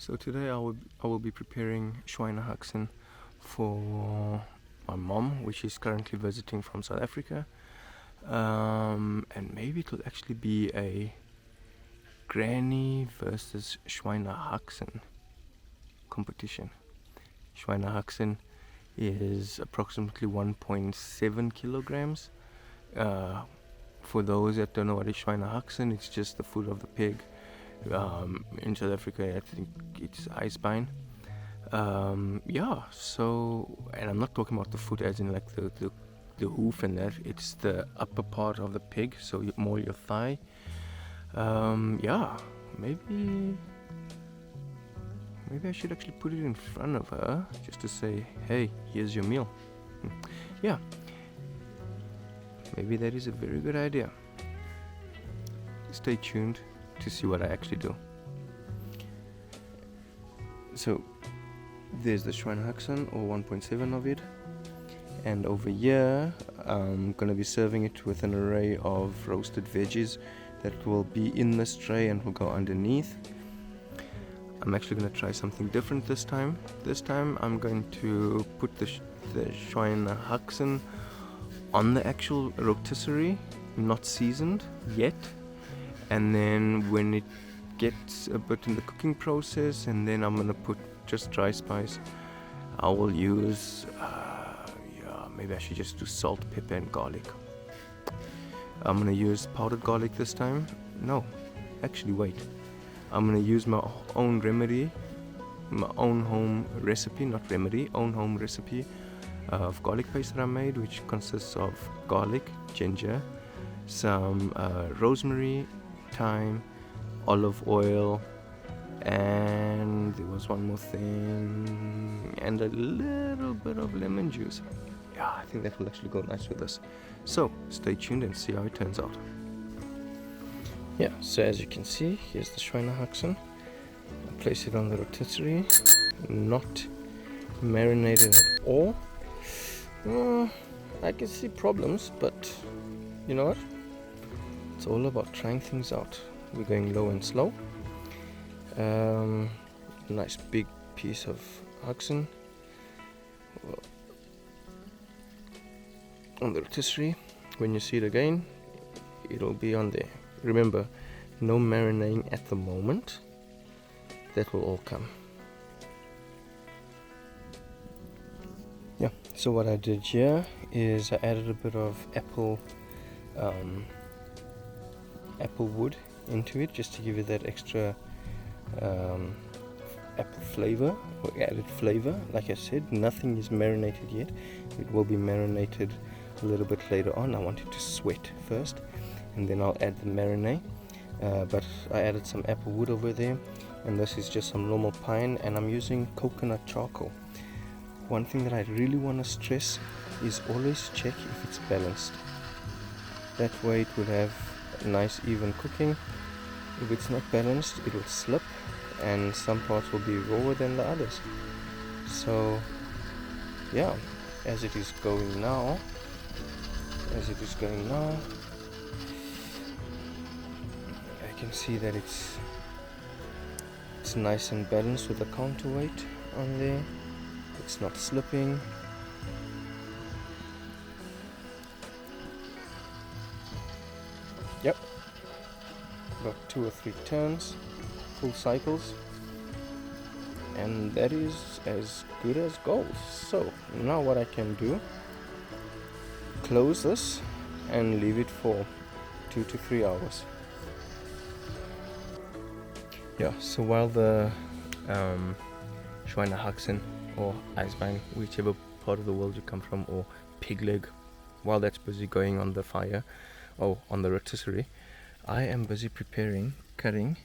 So today I will be preparing Haxen for my mom, which is currently visiting from South Africa. And maybe it will actually be a granny versus Haxen competition. Haxen is approximately 1.7 kilograms. For those that don't know what is Haxen, it's just the foot of the pig. In South Africa, I think it's icebine. So, and I'm not talking about the foot as in like the hoof and that. It's the upper part of the pig, so more your thigh. Maybe I should actually put it in front of her just to say, hey, here's your meal. Yeah, maybe that is a very good idea. Stay tuned to see what I actually do. So there's the Haxen, or 1.7 of it, and over here I'm gonna be serving it with an array of roasted veggies that will be in this tray and will go underneath. I'm actually gonna try something different this time. This time I'm going to put the Haxen on the actual rotisserie, not seasoned yet. And then when it gets a bit in the cooking process, and then I'm gonna put just dry spice. I will use, maybe I should just do salt, pepper, and garlic. I'm gonna use powdered garlic this time. No, actually wait. I'm gonna use my own remedy, my own home recipe, own home recipe of garlic paste that I made, which consists of garlic, ginger, some rosemary, thyme, olive oil, and there was one more thing, and a little bit of lemon juice. Yeah, I think that will actually go nice with this. So stay tuned and see how it turns out. Yeah, so as you can see, here's the Haxen. I place it on the rotisserie, not marinated at all. I can see problems, but you know what? It's all about trying things out. We're going low and slow. Nice big piece of Haxen on the rotisserie. When you see it again, it'll be on there. Remember, no marinating at the moment. That will all come. Yeah, so what I did here is I added a bit of apple wood into it, just to give it that extra apple flavor, or added flavor. Like I said, nothing is marinated yet. It will be marinated a little bit later on. I want it to sweat first, and then I'll add the marinade. But I added some apple wood over there, and this is just some normal pine, and I'm using coconut charcoal. One thing that I really want to stress is always check if it's balanced. That way it will have a nice even cooking. If it's not balanced, it will slip, and some parts will be rawer than the others. So yeah, as it is going now, I can see that it's nice and balanced with the counterweight on there. It's not slipping. Yep, about 2 or 3 turns, full cycles, and that is as good as gold. So now what I can do, close this and leave it for 2 to 3 hours. Yeah, so while the Haxen, or icebine, whichever part of the world you come from, or pig leg, while that's busy going on the fire, on the rotisserie, I am busy cutting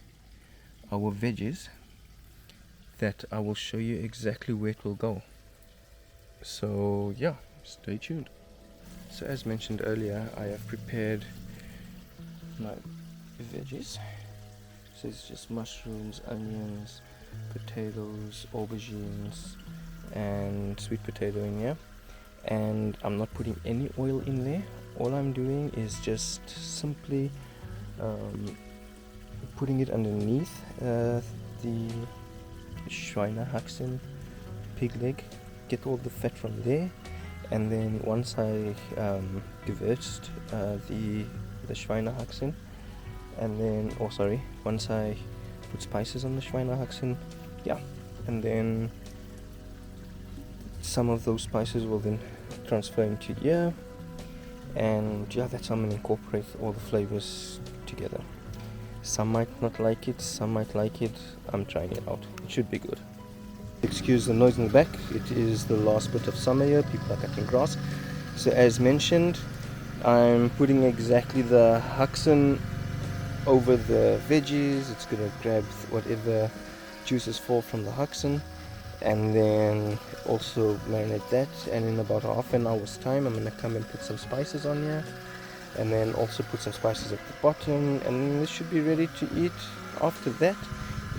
our veggies that I will show you exactly where it will go. So yeah, stay tuned. So as mentioned earlier, I have prepared my veggies. So it's just mushrooms, onions, potatoes, aubergines, and sweet potato in here. And I'm not putting any oil in there. All I'm doing is just simply putting it underneath the Haxen pig leg, get all the fat from there, and then once I gewürzed the Haxen, and then once I put spices on the Haxen, yeah, and then some of those spices will then transfer into here, and yeah, that's how I'm gonna incorporate all the flavors together. Some might not like it, some might like it. I'm trying it out. It should be good. Excuse the noise in the back. It is the last bit of summer here. People are cutting grass. So as mentioned, I'm putting exactly the Haxen over the veggies. It's gonna grab whatever juices fall from the Haxen, and then also marinate that. And in about half an hour's time, I'm gonna come and put some spices on here, and then also put some spices at the bottom, and this should be ready to eat after that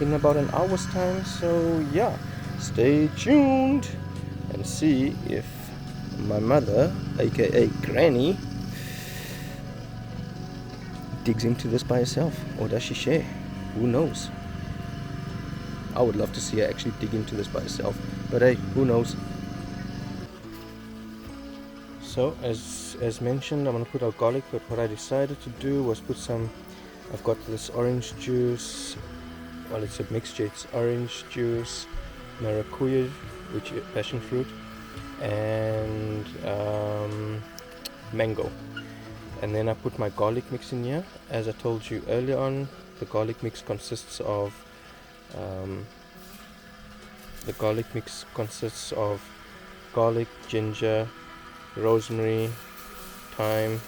in about an hour's time. So yeah, stay tuned and see if my mother, aka Granny, digs into this by herself, or does she share? Who knows? I would love to see her actually dig into this by herself, but hey, who knows? So as mentioned, I'm gonna put out garlic, but what I decided to do was put some, I've got this orange juice, well, it's a mixture. It's orange juice, maracuja, which is passion fruit, and mango. And then I put my garlic mix in here. As I told you earlier on, the garlic mix consists of garlic, ginger, rosemary, thyme,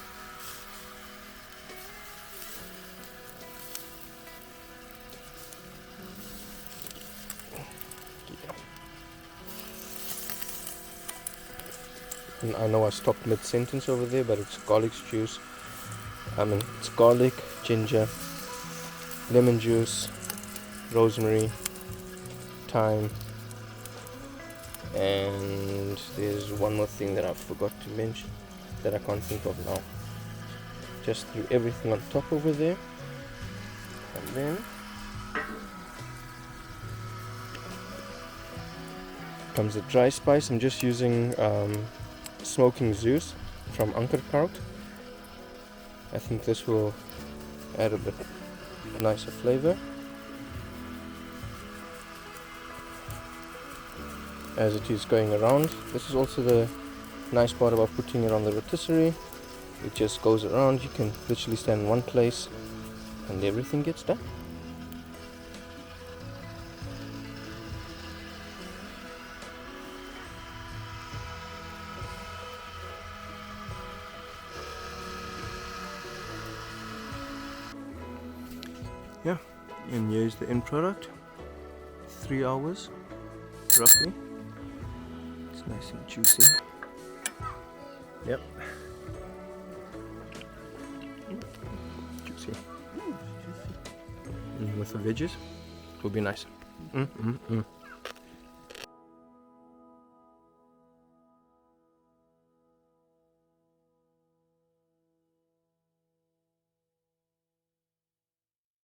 and I know I stopped mid-sentence over there, but it's garlic juice. It's garlic, ginger, lemon juice, rosemary, thyme, and there's one more thing that I forgot to mention that I can't think of now. Just threw everything on top over there, and then comes the dry spice. I'm just using smoking Zeus from Ankerkraut. I think this will add a bit nicer flavor. As it is going around, this is also the nice part about putting it on the rotisserie. It just goes around. You can literally stand in one place and everything gets done. Yeah, and here's the end product. 3 hours roughly. It's nice and juicy. Yep. Juicy. With the veggies, it will be nice.